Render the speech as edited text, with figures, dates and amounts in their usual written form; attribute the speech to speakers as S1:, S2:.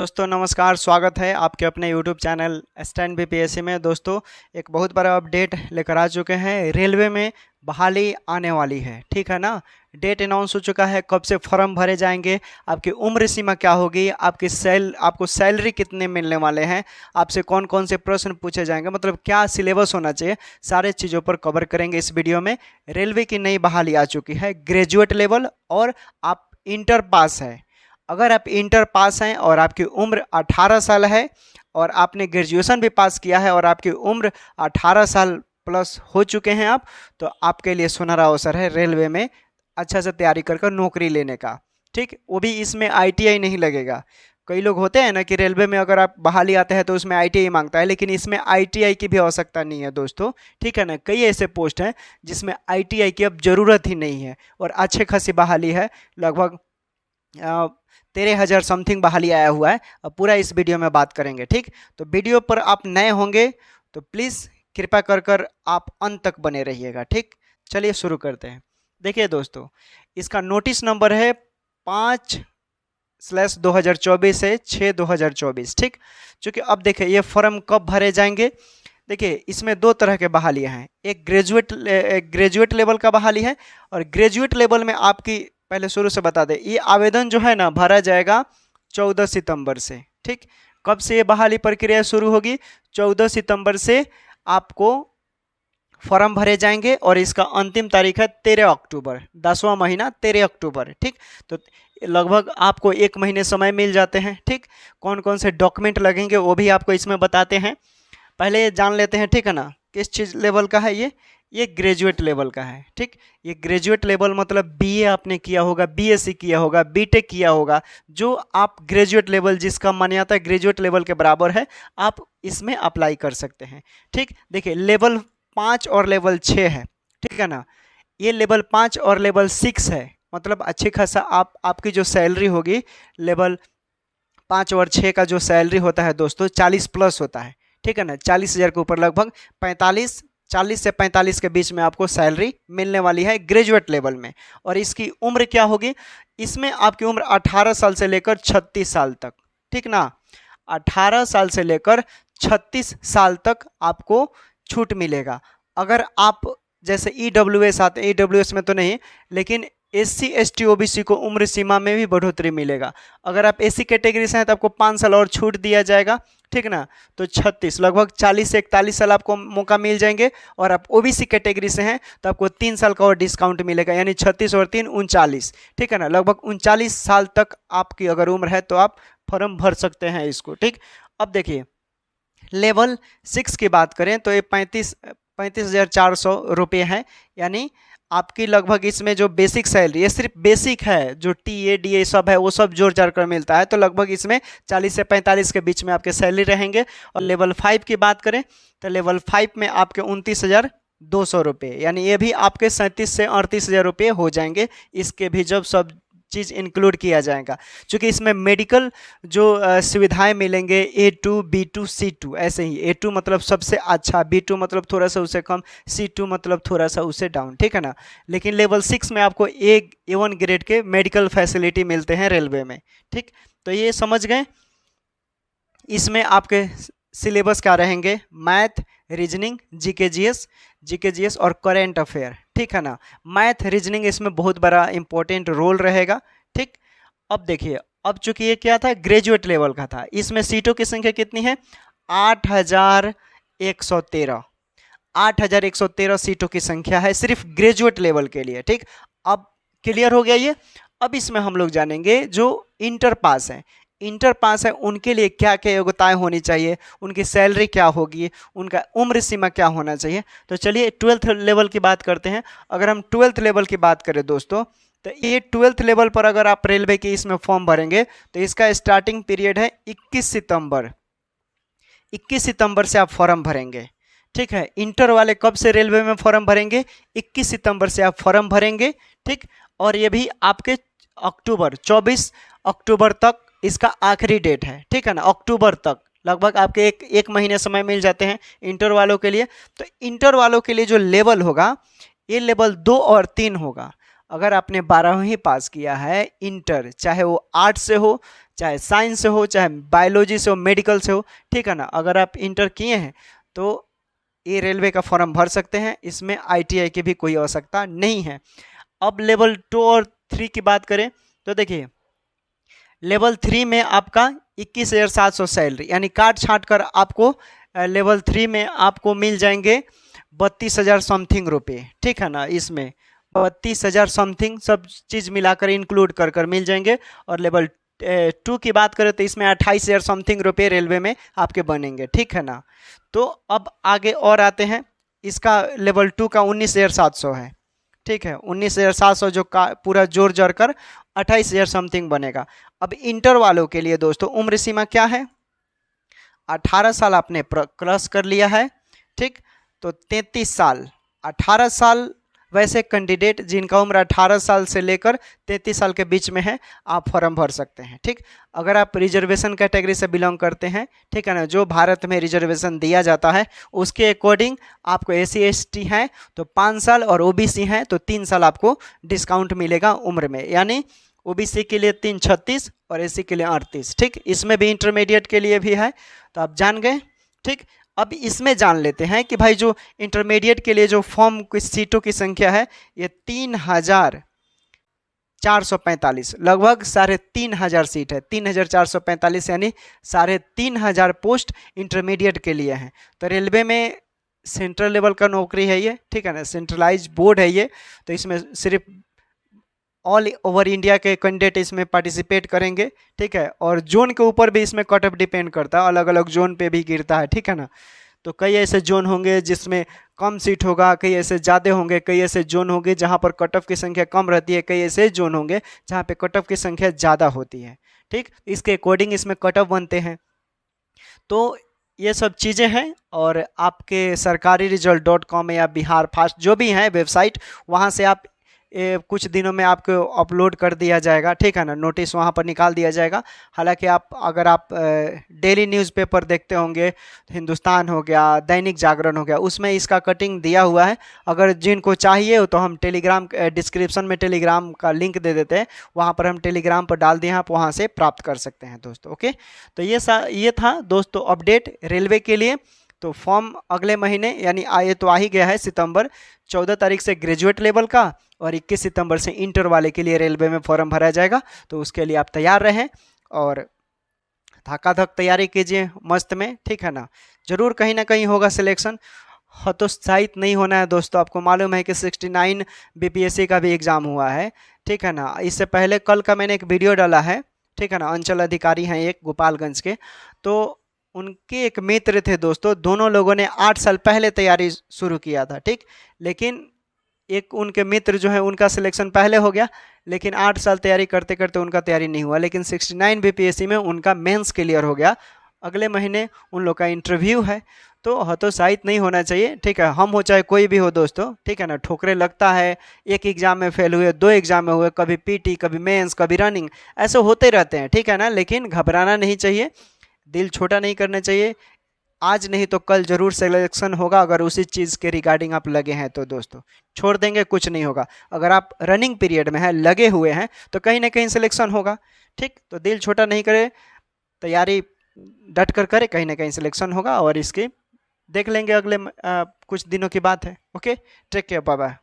S1: दोस्तों नमस्कार, स्वागत है आपके अपने यूट्यूब चैनल स्टैंड बीपीएससी में। दोस्तों एक बहुत बड़ा अपडेट लेकर आ चुके हैं। रेलवे में बहाली आने वाली है, ठीक है ना। डेट अनाउंस हो चुका है, कब से फॉर्म भरे जाएंगे, आपकी उम्र सीमा क्या होगी, आपको सैलरी कितने मिलने वाले हैं, आपसे कौन कौन से प्रश्न पूछे जाएंगे, मतलब क्या सिलेबस होना चाहिए, सारे चीज़ों पर कवर करेंगे इस वीडियो में। रेलवे की नई बहाली आ चुकी है, ग्रेजुएट लेवल और आप इंटर पास है। अगर आप इंटर पास हैं और आपकी उम्र 18 साल है और आपने ग्रेजुएशन भी पास किया है और आपकी उम्र 18 साल प्लस हो चुके हैं आप, तो आपके लिए सुनहरा अवसर है रेलवे में अच्छा से तैयारी कर नौकरी लेने का। ठीक, वो भी इसमें आईटीआई नहीं लगेगा। कई लोग होते हैं ना कि रेलवे में अगर आप बहाली आते हैं तो उसमें आईटीआई मांगता है, लेकिन इसमें आईटीआई की भी आवश्यकता नहीं है दोस्तों, ठीक है ना। कई ऐसे पोस्ट हैं जिसमें आईटीआई की अब ज़रूरत ही नहीं है और अच्छे खासी बहाली है। लगभग 13,000 समथिंग बहाली आया हुआ है। अब पूरा इस वीडियो में बात करेंगे, ठीक। तो वीडियो पर आप नए होंगे तो प्लीज़ कृपया कर आप अंत तक बने रहिएगा, ठीक। चलिए शुरू करते हैं। देखिए दोस्तों, इसका नोटिस नंबर है 5/2024 से 6/2024, ठीक। चूँकि अब देखिए ये फॉर्म कब भरे जाएंगे। देखिए इसमें दो तरह के बहालियाँ हैं, एक ग्रेजुएट लेवल का बहाली है और ग्रेजुएट लेवल में आपकी पहले शुरू से बता दें, ये आवेदन जो है ना भरा जाएगा 14 सितंबर से, ठीक। कब से ये बहाली प्रक्रिया शुरू होगी? 14 सितंबर से आपको फॉर्म भरे जाएंगे और इसका अंतिम तारीख है 13 अक्टूबर, 10वां महीना 13 अक्टूबर, ठीक। तो लगभग आपको 1 महीने समय मिल जाते हैं, ठीक। कौन कौन से डॉक्यूमेंट लगेंगे वो भी आपको इसमें बताते हैं। पहले जान लेते हैं, ठीक है ना, किस चीज़ लेवल का है ये ग्रेजुएट लेवल का है, ठीक। ये ग्रेजुएट लेवल मतलब बीए आपने किया होगा, बीएससी किया होगा, बीटेक किया होगा, जो आप ग्रेजुएट लेवल जिसका मान्यता ग्रेजुएट लेवल के बराबर है, आप इसमें अप्लाई कर सकते हैं, ठीक। देखिए लेवल 5 और लेवल 6 है, ठीक है ना। ये लेवल 5 और लेवल 6 है, मतलब अच्छी खासा आपकी जो सैलरी होगी लेवल 5 और 6 का जो सैलरी होता है दोस्तों 40 प्लस होता है, ठीक है ना। 40,000 के ऊपर लगभग 40 से 45 के बीच में आपको सैलरी मिलने वाली है ग्रेजुएट लेवल में। और इसकी उम्र क्या होगी? इसमें आपकी उम्र 18 साल से लेकर 36 साल तक, ठीक ना। 18 साल से लेकर 36 साल तक आपको छूट मिलेगा। अगर आप जैसे ईडब्ल्यूएस आते हैं, ईडब्ल्यूएस में तो नहीं, लेकिन एससी एसटी ओबीसी को उम्र सीमा में भी बढ़ोतरी मिलेगा। अगर आप एससी कैटेगरी से हैं तो आपको 5 साल और छूट दिया जाएगा, ठीक ना। तो 36 लगभग 40 से 41 साल आपको मौका मिल जाएंगे। और आप ओबीसी कैटेगरी से हैं तो आपको 3 साल का और डिस्काउंट मिलेगा, यानी 36 और 3 39, ठीक है ना। लगभग 39 साल तक आपकी अगर उम्र है तो आप फॉर्म भर सकते हैं इसको, ठीक। अब देखिए लेवल 6 की बात करें तो ये 35,400 रुपये है, यानी आपकी लगभग इसमें जो बेसिक सैलरी, ये सिर्फ बेसिक है, जो टीए डीए सब है वो सब जोड़ जाड़ कर मिलता है, तो लगभग इसमें 40 से 45 के बीच में आपके सैलरी रहेंगे। और लेवल 5 की बात करें तो लेवल 5 में आपके 29,200 रुपये, यानी ये भी आपके 37 से 38,000 रुपये हो जाएंगे, इसके भी जब सब चीज़ इंक्लूड किया जाएगा। क्योंकि इसमें मेडिकल जो सुविधाएं मिलेंगे A2 B2 C2, ऐसे ही A2 मतलब सबसे अच्छा, B2 मतलब थोड़ा सा उससे कम, C2 मतलब थोड़ा सा उससे डाउन, ठीक है ना। लेकिन लेवल 6 में आपको A1 ग्रेड के मेडिकल फैसिलिटी मिलते हैं रेलवे में, ठीक। तो ये समझ गए। इसमें आपके सिलेबस क्या रहेंगे? मैथ, रीजनिंग, जीके जीएस और करेंट अफेयर, ठीक है ना। मैथ रीजनिंग इसमें बहुत बड़ा इंपॉर्टेंट रोल रहेगा, ठीक। अब देखिए, अब चूंकि ये क्या था, ग्रेजुएट लेवल का था, इसमें सीटों की संख्या कितनी है? 8,113 8,113 सीटों की संख्या है सिर्फ ग्रेजुएट लेवल के लिए, ठीक। अब क्लियर हो गया ये। अब इसमें हम लोग जानेंगे जो इंटर पास है, इंटर पास है उनके लिए क्या क्या योग्यताएं होनी चाहिए, उनकी सैलरी क्या होगी, उनका उम्र सीमा क्या होना चाहिए। तो चलिए 12th लेवल की बात करते हैं। अगर हम 12th लेवल की बात करें दोस्तों, तो ये 12th लेवल पर अगर आप रेलवे के इसमें फॉर्म भरेंगे तो इसका स्टार्टिंग पीरियड है 21 सितंबर। 21 सितंबर से आप फॉर्म भरेंगे, ठीक है। इंटर वाले कब से रेलवे में फॉर्म भरेंगे? 21 सितंबर से आप फॉर्म भरेंगे, ठीक। और ये भी आपके 24 अक्टूबर तक इसका आखिरी डेट है, ठीक है ना। अक्टूबर तक लगभग आपके एक महीने समय मिल जाते हैं इंटर वालों के लिए। तो इंटर वालों के लिए जो लेवल होगा ये लेवल 2 और 3 होगा। अगर आपने 12वीं पास किया है इंटर, चाहे वो आर्ट्स से हो चाहे साइंस से हो, चाहे बायोलॉजी से हो, मेडिकल से हो, ठीक है ना। अगर आप इंटर किए हैं तो ये रेलवे का फॉर्म भर सकते हैं, इसमें ITI की भी कोई आवश्यकता नहीं है। अब लेवल 2 और 3 की बात करें तो देखिए लेवल 3 में आपका 21,700 सैलरी, यानी काट छाट कर आपको लेवल 3 में आपको मिल जाएंगे 32,000 समथिंग रुपये, ठीक है ना। इसमें 32,000 समथिंग सब चीज़ मिलाकर इंक्लूड कर कर मिल जाएंगे। और लेवल 2 की बात करें तो इसमें 28,000 समथिंग रुपये रेलवे में आपके बनेंगे, ठीक है ना। तो अब आगे और आते हैं, इसका लेवल 2 का 19,700 है, ठीक है। 19,700 जो का पूरा जोड़ जोड़ कर 28,000 समथिंग बनेगा। अब इंटर वालों के लिए दोस्तों उम्र सीमा क्या है, 18 साल आपने क्रॉस कर लिया है, ठीक। तो 33 साल, 18 साल वैसे कैंडिडेट जिनका उम्र 18 साल से लेकर 33 साल के बीच में है, आप फॉर्म भर सकते हैं, ठीक। अगर आप रिजर्वेशन कैटेगरी से बिलोंग करते हैं, ठीक है ना, जो भारत में रिजर्वेशन दिया जाता है उसके अकॉर्डिंग आपको SC ST हैं तो 5 साल और OBC हैं तो 3 साल आपको डिस्काउंट मिलेगा उम्र में, यानी OBC के लिए 3 36 और SC के लिए 38, ठीक। इसमें भी इंटरमीडिएट के लिए भी है, तो आप जान गए, ठीक। अब इसमें जान लेते हैं कि भाई जो इंटरमीडिएट के लिए जो फॉर्म की सीटों की संख्या है ये 3,445, लगभग 3,500 सीट है। 3,445 यानी 3,500 पोस्ट इंटरमीडिएट के लिए हैं। तो रेलवे में सेंट्रल लेवल का नौकरी है ये, ठीक है ना, सेंट्रलाइज बोर्ड है ये। तो इसमें सिर्फ ऑल ओवर इंडिया के कैंडिडेट इसमें पार्टिसिपेट करेंगे, ठीक है। और जोन के ऊपर भी इसमें कट ऑफ डिपेंड करता है, अलग अलग जोन पे भी गिरता है, ठीक है ना। तो कई ऐसे जोन होंगे जिसमें कम सीट होगा, कई ऐसे ज़्यादा होंगे, कई ऐसे जोन होंगे जहां पर कट ऑफ की संख्या कम रहती है, कई ऐसे जोन होंगे जहां पे कट ऑफ की संख्या ज़्यादा होती है, ठीक। इसके अकॉर्डिंग इसमें कट ऑफ बनते हैं। तो ये सब चीज़ें हैं। और आपके सरकारी रिजल्ट.com या बिहार फास्ट जो भी हैं वेबसाइट, वहाँ से आप कुछ दिनों में आपको अपलोड कर दिया जाएगा, ठीक है ना, नोटिस वहाँ पर निकाल दिया जाएगा। हालांकि अगर आप डेली न्यूज़पेपर देखते होंगे, हिंदुस्तान हो गया, दैनिक जागरण हो गया, उसमें इसका कटिंग दिया हुआ है। अगर जिनको चाहिए हो तो हम टेलीग्राम डिस्क्रिप्शन में टेलीग्राम का लिंक दे देते हैं, वहाँ पर हम टेलीग्राम पर डाल दिए हैं, आप वहाँ से प्राप्त कर सकते हैं दोस्तों। ओके, तो ये था दोस्तों अपडेट रेलवे के लिए। तो फॉर्म अगले महीने यानी आए तो आ ही गया है, सितंबर 14 तारीख से ग्रेजुएट लेवल का और 21 सितंबर से इंटर वाले के लिए रेलवे में फॉर्म भरा जाएगा। तो उसके लिए आप तैयार रहें और धक्का-धक तैयारी कीजिए मस्त में, ठीक है ना। जरूर कहीं ना कहीं होगा सिलेक्शन, हतोत्साहित नहीं होना है दोस्तों। आपको मालूम है कि 69 BPSC का भी एग्ज़ाम हुआ है, ठीक है ना। इससे पहले कल का मैंने एक वीडियो डाला है, ठीक है ना, अंचल अधिकारी हैं एक गोपालगंज के, तो उनके एक मित्र थे दोस्तों, दोनों लोगों ने 8 साल पहले तैयारी शुरू किया था, ठीक। लेकिन एक उनके मित्र जो है उनका सिलेक्शन पहले हो गया, लेकिन 8 साल तैयारी करते करते उनका तैयारी नहीं हुआ। लेकिन 69 BPSC में उनका मेंस क्लियर हो गया। अगले महीने उन लोग का इंटरव्यू है। तो हतोत्साहित नहीं होना चाहिए, ठीक है। हम हो चाहे कोई भी हो दोस्तों, ठीक है ना। ठोकरे लगता है, एक एग्जाम में फेल हुए, 2 एग्जाम में हुए, कभी PT, कभी मेंस, कभी रनिंग, ऐसे होते रहते हैं, ठीक है ना। लेकिन घबराना नहीं चाहिए, दिल छोटा नहीं करना चाहिए। आज नहीं तो कल जरूर सिलेक्शन होगा, अगर उसी चीज़ के रिगार्डिंग आप लगे हैं तो दोस्तों। छोड़ देंगे कुछ नहीं होगा। अगर आप रनिंग पीरियड में हैं, लगे हुए हैं, तो कहीं ना कहीं सिलेक्शन होगा, ठीक। तो दिल छोटा नहीं करे, तैयारी डट कर करे, कहीं ना कहीं सिलेक्शन होगा। और इसकी देख लेंगे अगले कुछ दिनों की बात है। Okay, take care, bye bye.